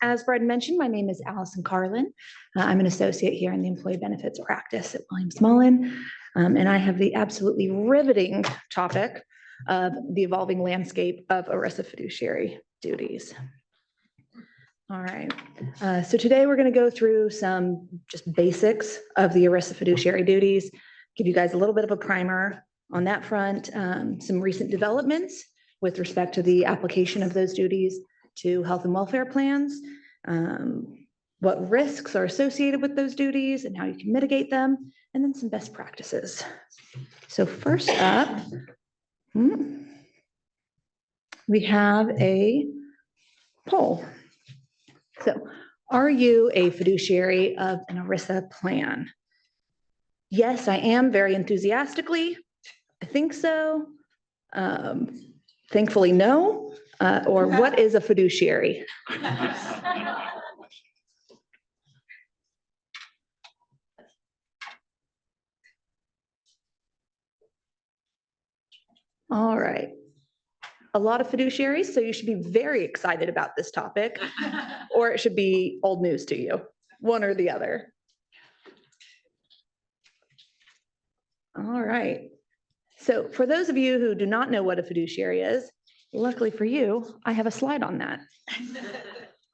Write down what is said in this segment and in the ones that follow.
As Brad mentioned, my name is Allison Carlon. I'm an associate here in the employee benefits practice at Williams Mullen, and I have the absolutely riveting topic of the evolving landscape of ERISA fiduciary duties. All right, so today we're going to go through some just basics of the ERISA fiduciary duties, give you guys a little bit of a primer on that front, some recent developments with respect to the application of those duties to health and welfare plans, what risks are associated with those duties and how you can mitigate them, and then some best practices. So first up, we have a poll. So are you a fiduciary of an ERISA plan? Yes, I am, very enthusiastically. I think so. Thankfully, no. Or what is a fiduciary? All right. A lot of fiduciaries, so you should be very excited about this topic, or it should be old news to you, one or the other. All right. So for those of you who do not know what a fiduciary is, luckily for you, I have a slide on that.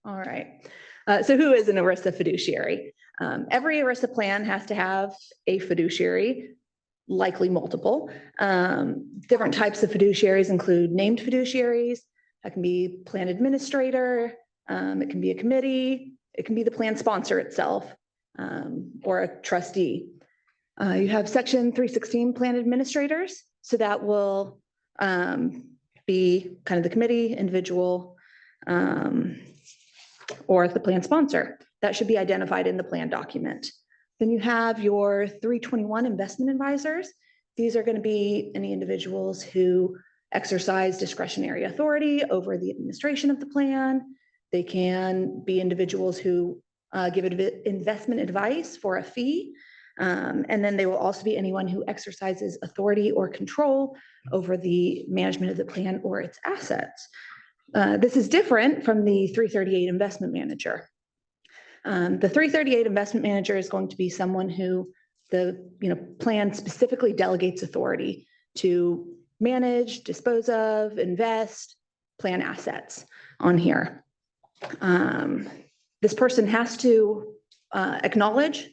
All right. So who is an ERISA fiduciary? Every ERISA plan has to have a fiduciary, likely multiple. Different types of fiduciaries include named fiduciaries. That can be plan administrator. It can be a committee. It can be the plan sponsor itself, or a trustee. You have Section 316 plan administrators. So that will be kind of the committee, individual, or the plan sponsor. That should be identified in the plan document. Then you have your 321 investment advisors. These are going to be any individuals who exercise discretionary authority over the administration of the plan. They can be individuals who give investment advice for a fee. And then they will also be anyone who exercises authority or control over the management of the plan or its assets. This is different from the 338 investment manager. The 338 investment manager is going to be someone who the plan specifically delegates authority to manage, dispose of, invest, plan assets on here. This person has to acknowledge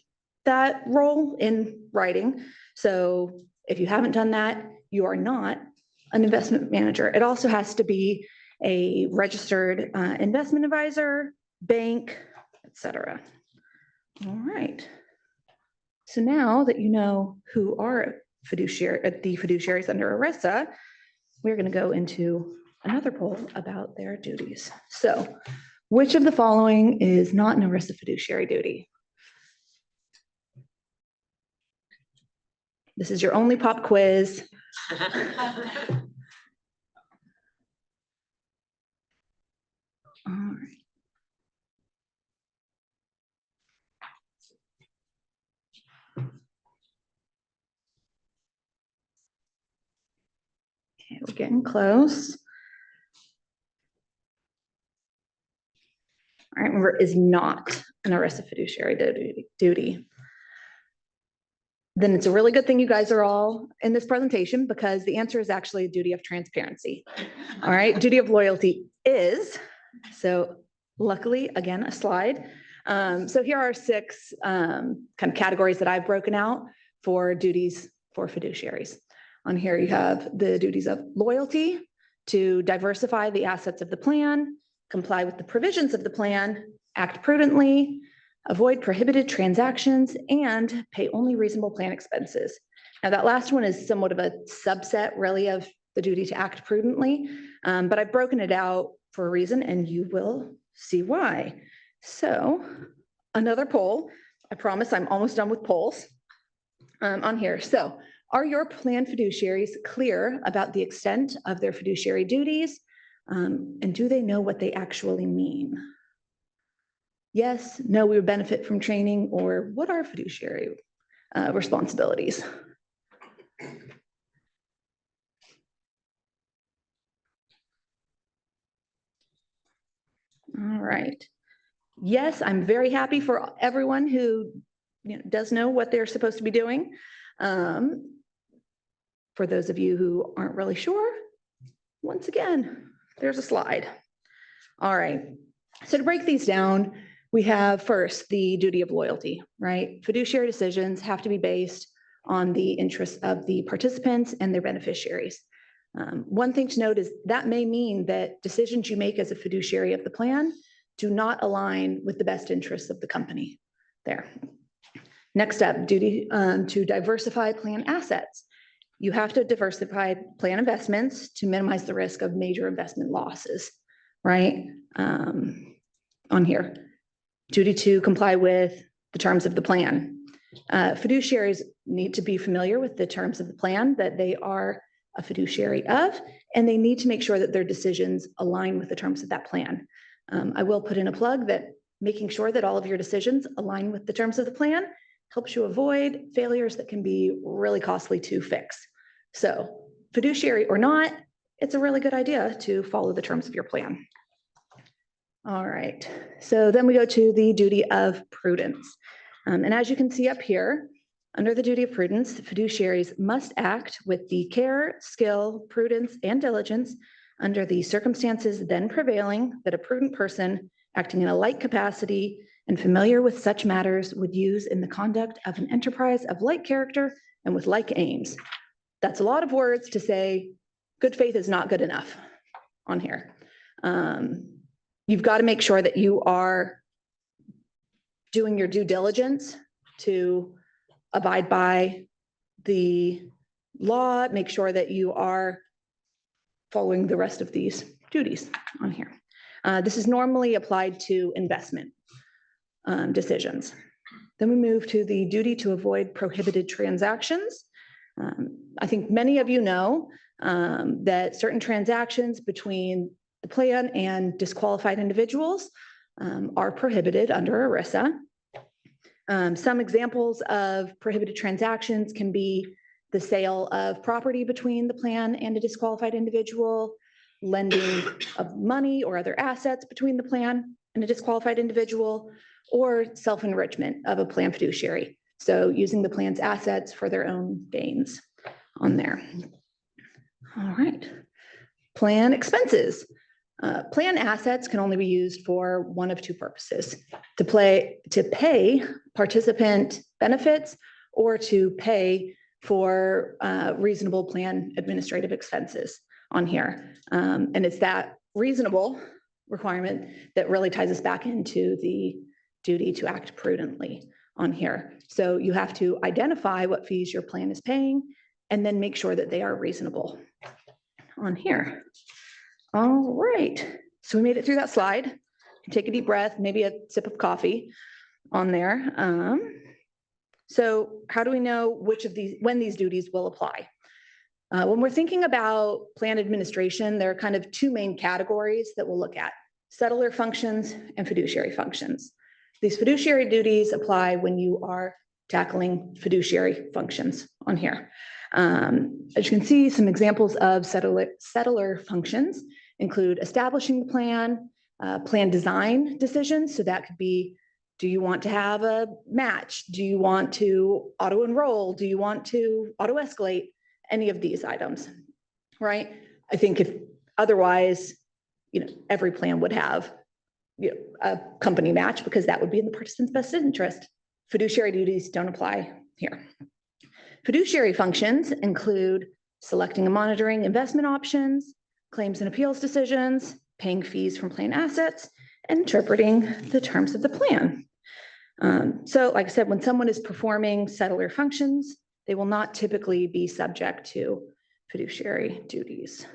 that role in writing. So if you haven't done that, you are not an investment manager. It also has to be a registered investment advisor, bank, etc. All right. So now that you know who are the fiduciaries under ERISA, we're going to go into another poll about their duties. So which of the following is not an ERISA fiduciary duty? This is your only pop quiz. All right. Okay, we're getting close. All right, remember, is not an ERISA fiduciary duty. Then it's a really good thing you guys are all in this presentation, because the answer is actually a duty of transparency. All right, duty of loyalty is. So luckily, again, a slide. So here are 6 kind of categories that I've broken out for duties for fiduciaries. On here, you have the duties of loyalty, to diversify the assets of the plan, comply with the provisions of the plan, act prudently, avoid prohibited transactions, and pay only reasonable plan expenses. Now, that last one is somewhat of a subset, really, of the duty to act prudently, but I've broken it out for a reason, and you will see why. So, another poll. I promise I'm almost done with polls on here. So, are your plan fiduciaries clear about the extent of their fiduciary duties, and do they know what they actually mean? Yes, no, we would benefit from training, or what are fiduciary responsibilities? All right. yes, I'm very happy for everyone who does know what they're supposed to be doing. For those of you who aren't really sure, once again, there's a slide. All right, so to break these down, we have first the duty of loyalty, right? Fiduciary decisions have to be based on the interests of the participants and their beneficiaries. One thing to note is that may mean that decisions you make as a fiduciary of the plan do not align with the best interests of the company there. Next up, duty to diversify plan assets. You have to diversify plan investments to minimize the risk of major investment losses, right? On here, duty to comply with the terms of the plan. Fiduciaries need to be familiar with the terms of the plan that they are a fiduciary of, and they need to make sure that their decisions align with the terms of that plan. I will put in a plug that making sure that all of your decisions align with the terms of the plan helps you avoid failures that can be really costly to fix. So, fiduciary or not, it's a really good idea to follow the terms of your plan. All right, so then we go to the duty of prudence. And as you can see up here, under the duty of prudence, fiduciaries must act with the care, skill, prudence, and diligence under the circumstances then prevailing that a prudent person acting in a like capacity and familiar with such matters would use in the conduct of an enterprise of like character and with like aims. That's a lot of words to say good faith is not good enough on here. You've got to make sure that you are doing your due diligence to abide by the law, make sure that you are following the rest of these duties on here. This is normally applied to investment decisions. Then we move to the duty to avoid prohibited transactions. I think many of you know that certain transactions between the plan and disqualified individuals are prohibited under ERISA. Some examples of prohibited transactions can be the sale of property between the plan and a disqualified individual, lending of money or other assets between the plan and a disqualified individual, or self-enrichment of a plan fiduciary. So using the plan's assets for their own gains on there. All right, plan expenses. Plan assets can only be used for one of two purposes: to pay participant benefits or to pay for reasonable plan administrative expenses on here. And it's that reasonable requirement that really ties us back into the duty to act prudently on here. So you have to identify what fees your plan is paying and then make sure that they are reasonable on here. All right, so we made it through that slide. Take a deep breath, maybe a sip of coffee on there. So how do we know when these duties will apply? When we're thinking about plan administration, there are kind of two main categories that we'll look at: settler functions and fiduciary functions. These fiduciary duties apply when you are tackling fiduciary functions on here. As you can see, some examples of settler functions include establishing the plan, plan design decisions. So that could be, do you want to have a match? Do you want to auto enroll? Do you want to auto escalate? Any of these items, right? I think if otherwise, every plan would have a company match because that would be in the participant's best interest. Fiduciary duties don't apply here. Fiduciary functions include selecting and monitoring investment options, claims and appeals decisions, paying fees from plan assets, and interpreting the terms of the plan. So like I said, when someone is performing settler functions, they will not typically be subject to fiduciary duties.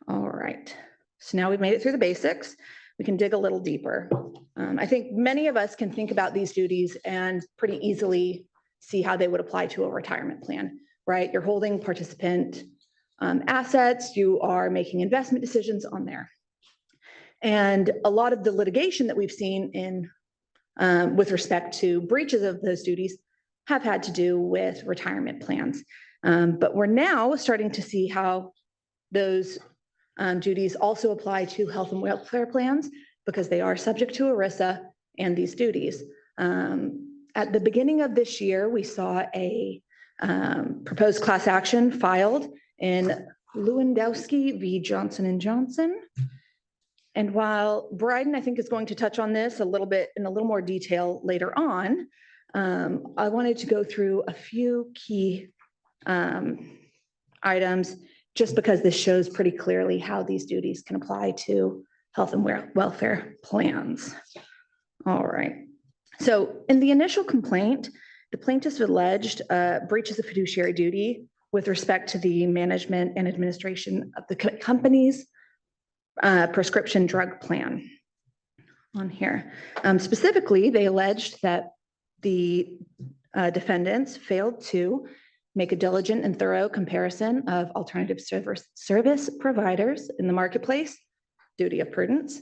All right, so now we've made it through the basics. We can dig a little deeper. I think many of us can think about these duties and pretty easily see how they would apply to a retirement plan, right? You're holding participant assets, you are making investment decisions on there. And a lot of the litigation that we've seen with respect to breaches of those duties have had to do with retirement plans. But we're now starting to see how those duties also apply to health and welfare plans because they are subject to ERISA and these duties. At the beginning of this year, we saw a proposed class action filed in Lewandowski v. Johnson & Johnson. And while Bryden, I think, is going to touch on this a little bit in a little more detail later on, I wanted to go through a few key items just because this shows pretty clearly how these duties can apply to health and welfare plans. All right. So in the initial complaint, the plaintiffs alleged breaches of fiduciary duty with respect to the management and administration of the company's prescription drug plan on here. Specifically, they alleged that the defendants failed to make a diligent and thorough comparison of alternative service providers in the marketplace, duty of prudence,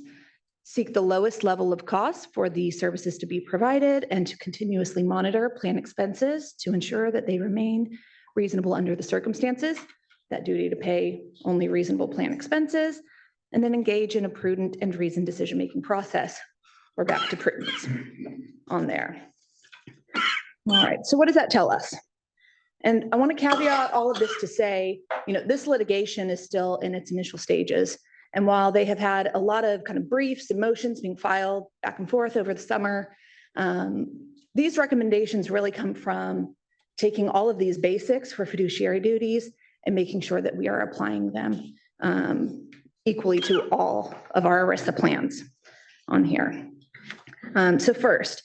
seek the lowest level of costs for the services to be provided, and to continuously monitor plan expenses to ensure that they remain reasonable under the circumstances, that duty to pay only reasonable plan expenses, and then engage in a prudent and reasoned decision-making process. We're back to prudence on there. All right, so what does that tell us? And I want to caveat all of this to say, this litigation is still in its initial stages. And while they have had a lot of kind of briefs and motions being filed back and forth over the summer, these recommendations really come from taking all of these basics for fiduciary duties and making sure that we are applying them equally to all of our ERISA plans on here. So first,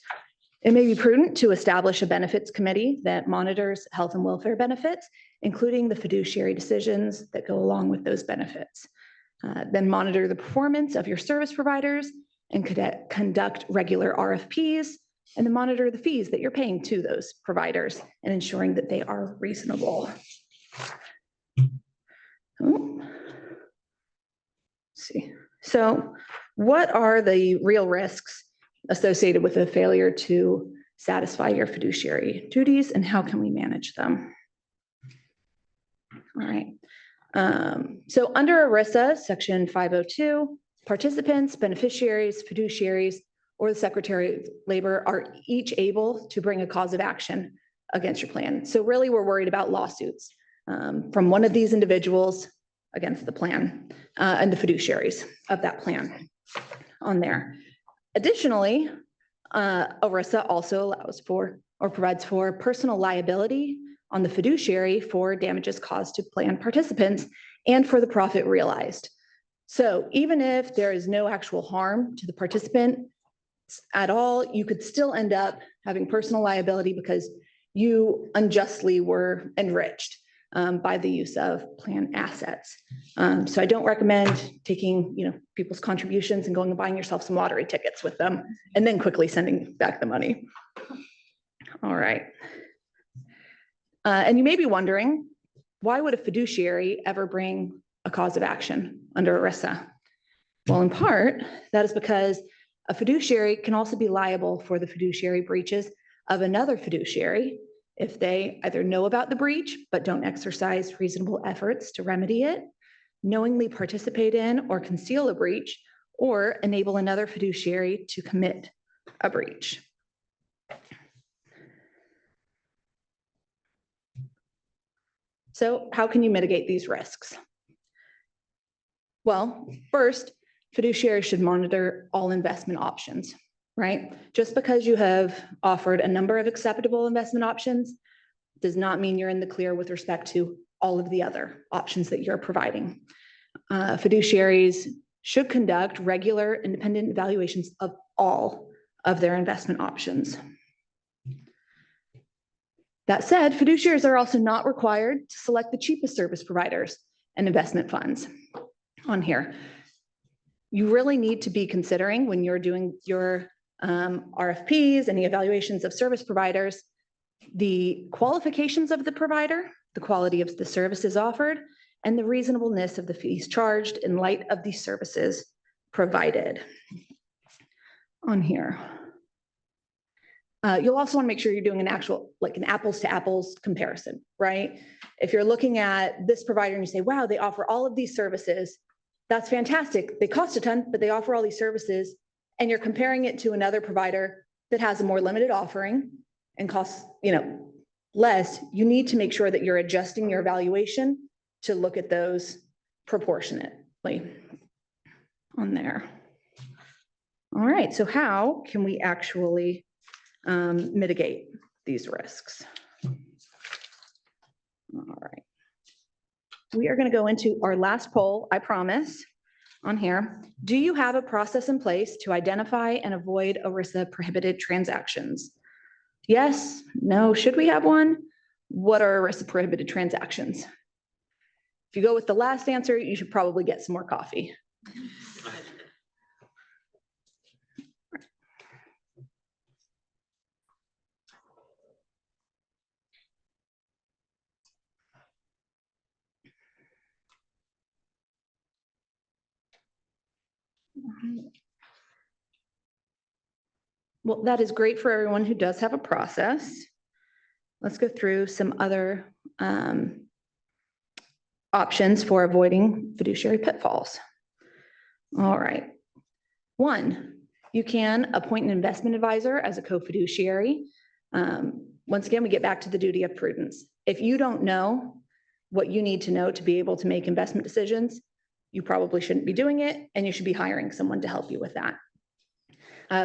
it may be prudent to establish a benefits committee that monitors health and welfare benefits, including the fiduciary decisions that go along with those benefits. Then monitor the performance of your service providers and conduct regular RFPs, and then monitor the fees that you're paying to those providers and ensuring that they are reasonable. Let's see. So what are the real risks associated with a failure to satisfy your fiduciary duties, and how can we manage them? All right. So under ERISA, Section 502, participants, beneficiaries, fiduciaries, or the Secretary of Labor are each able to bring a cause of action against your plan. So really, we're worried about lawsuits from one of these individuals against the plan and the fiduciaries of that plan on there. Additionally, ERISA also allows for or provides for personal liability on the fiduciary for damages caused to plan participants and for the profit realized. So even if there is no actual harm to the participant at all, you could still end up having personal liability because you unjustly were enriched by the use of plan assets. So I don't recommend taking people's contributions and going and buying yourself some lottery tickets with them and then quickly sending back the money. All right. And you may be wondering, why would a fiduciary ever bring a cause of action under ERISA? Well, in part, that is because a fiduciary can also be liable for the fiduciary breaches of another fiduciary if they either know about the breach but don't exercise reasonable efforts to remedy it, knowingly participate in or conceal a breach, or enable another fiduciary to commit a breach. So how can you mitigate these risks? Well, first, fiduciaries should monitor all investment options, right? Just because you have offered a number of acceptable investment options does not mean you're in the clear with respect to all of the other options that you're providing. Fiduciaries should conduct regular independent evaluations of all of their investment options. That said, fiduciaries are also not required to select the cheapest service providers and investment funds on here. You really need to be considering when you're doing your RFPs, any evaluations of service providers, the qualifications of the provider, the quality of the services offered, and the reasonableness of the fees charged in light of the services provided on here. You'll also want to make sure you're doing an actual, like an apples to apples comparison, right? If you're looking at this provider and you say, wow, they offer all of these services, that's fantastic. They cost a ton, but they offer all these services. and you're comparing it to another provider that has a more limited offering and costs, less, you need to make sure that you're adjusting your evaluation to look at those proportionately on there. All right, so how can we actually mitigate these risks? All right. We are going to go into our last poll, I promise, on here. Do you have a process in place to identify and avoid ERISA prohibited transactions? Yes, no, should we have one? What are ERISA prohibited transactions? If you go with the last answer, you should probably get some more coffee. Well, that is great for everyone who does have a process. Let's go through some other options for avoiding fiduciary pitfalls. All right. 1, you can appoint an investment advisor as a co-fiduciary. Once again, we get back to the duty of prudence. If you don't know what you need to know to be able to make investment decisions, you probably shouldn't be doing it, and you should be hiring someone to help you with that.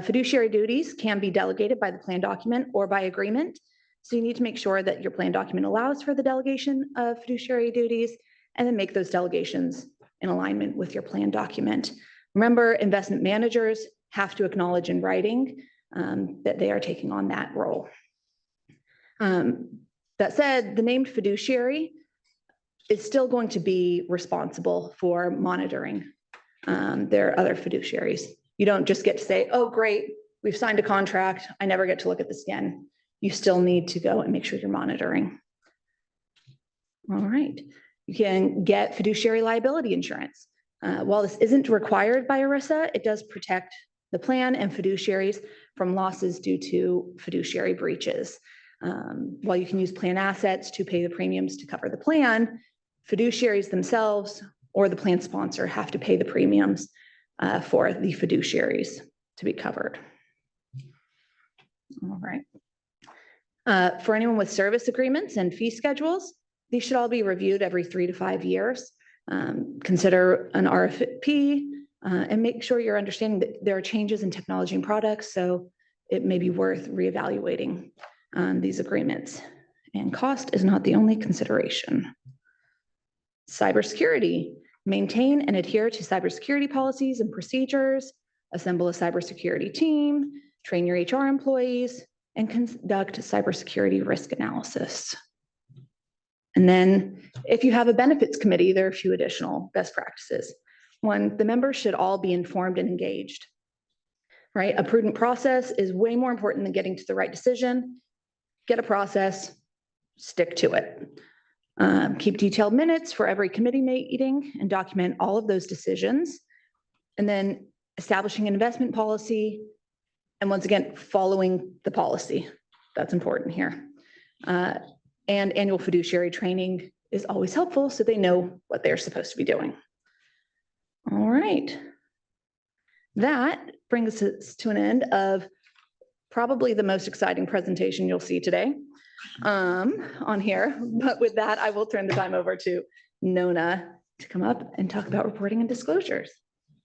Fiduciary duties can be delegated by the plan document or by agreement. So you need to make sure that your plan document allows for the delegation of fiduciary duties, and then make those delegations in alignment with your plan document. Remember, investment managers have to acknowledge in writing that they are taking on that role. That said, the named fiduciary is still going to be responsible for monitoring their other fiduciaries. You don't just get to say, oh, great, we've signed a contract, I never get to look at this again. You still need to go and make sure you're monitoring. All right, you can get fiduciary liability insurance. While this isn't required by ERISA, it does protect the plan and fiduciaries from losses due to fiduciary breaches. While you can use plan assets to pay the premiums to cover the plan, fiduciaries themselves or the plan sponsor have to pay the premiums for the fiduciaries to be covered. All right. For anyone with service agreements and fee schedules, these should all be reviewed every 3 to 5 years. Consider an RFP and make sure you're understanding that there are changes in technology and products, so it may be worth reevaluating these agreements. And cost is not the only consideration. Cybersecurity. Maintain and adhere to cybersecurity policies and procedures, assemble a cybersecurity team, train your HR employees, and conduct cybersecurity risk analysis. And then if you have a benefits committee, there are a few additional best practices. 1, the members should all be informed and engaged, right? A prudent process is way more important than getting to the right decision. Get a process, stick to it. Keep detailed minutes for every committee meeting and document all of those decisions. And then establishing an investment policy. And once again, following the policy. That's important here. And annual fiduciary training is always helpful so they know what they're supposed to be doing. All right. That brings us to an end of probably the most exciting presentation you'll see today on here. But with that, I will turn the time over to Nona to come up and talk about reporting and disclosures.